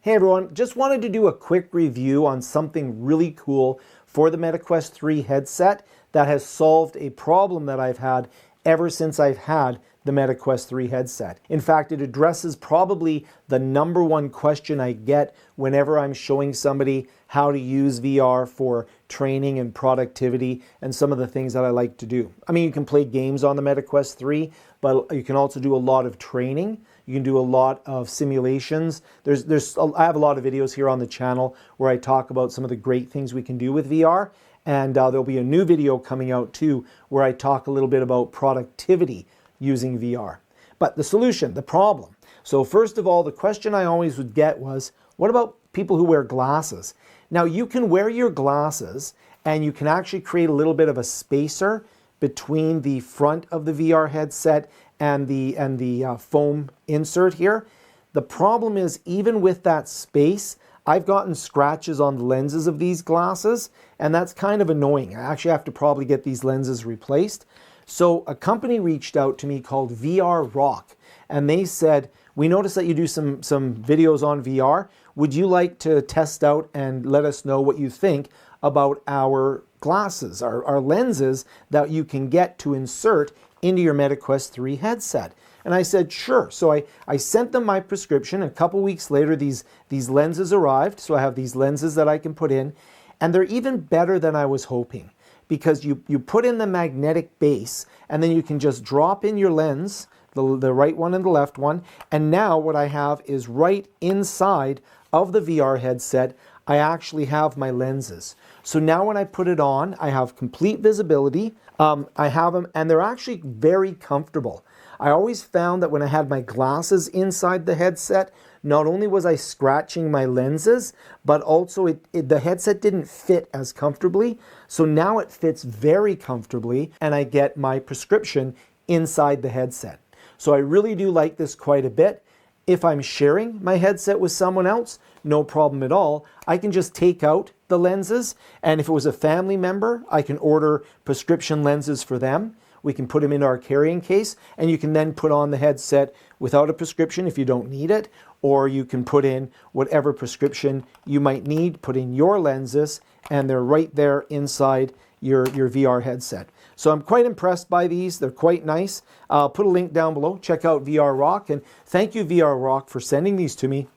Hey everyone, just wanted to do a quick review on something really cool for the MetaQuest 3 headset that has solved a problem that I've had ever since I've had the MetaQuest 3 headset. In fact, it addresses probably the number one question I get whenever I'm showing somebody how to use VR for training and productivity and some of the things that I like to do. I mean, you can play games on the MetaQuest 3, but you can also do a lot of training. You can do a lot of simulations. I have a lot of videos here on the channel where I talk about some of the great things we can do with VR. And there'll be a new video coming out too where I talk a little bit about productivity using VR. But the solution, the problem. So first of all, the question I always would get was, what about people who wear glasses? Now you can wear your glasses and you can actually create a little bit of a spacer between the front of the VR headset and the foam insert here. The problem is, even with that space, I've gotten scratches on the lenses of these glasses, and that's kind of annoying. I actually have to probably get these lenses replaced. So a company reached out to me called VR Rock, and they said, we noticed that you do some videos on VR. Would you like to test out and let us know what you think about our glasses, our lenses that you can get to insert into your MetaQuest 3 headset? And I said, sure. So I sent them my prescription. A couple weeks later, these lenses arrived. So I have these lenses that I can put in, and they're even better than I was hoping, because you put in the magnetic base and then you can just drop in your lens, the right one and the left one. And now what I have is right inside of the VR headset, I actually have my lenses. So now when I put it on, I have complete visibility. I have them, and they're actually very comfortable. I always found that when I had my glasses inside the headset, not only was I scratching my lenses, but also the headset didn't fit as comfortably. So now it fits very comfortably, and I get my prescription inside the headset. So I really do like this quite a bit. If I'm sharing my headset with someone else, no problem at all. I can just take out the lenses, and if it was a family member, I can order prescription lenses for them. We can put them in our carrying case, and you can then put on the headset without a prescription if you don't need it, or you can put in whatever prescription you might need, put in your lenses, and they're right there inside your VR headset. So I'm quite impressed by these. They're quite nice. I'll put a link down below. Check out VR Rock, and thank you VR Rock for sending these to me.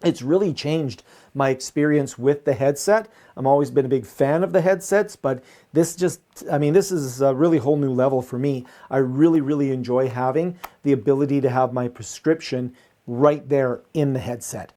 It's really changed my experience with the headset. I've always been a big fan of the headsets, but this is a really whole new level for me. I really, really enjoy having the ability to have my prescription right there in the headset.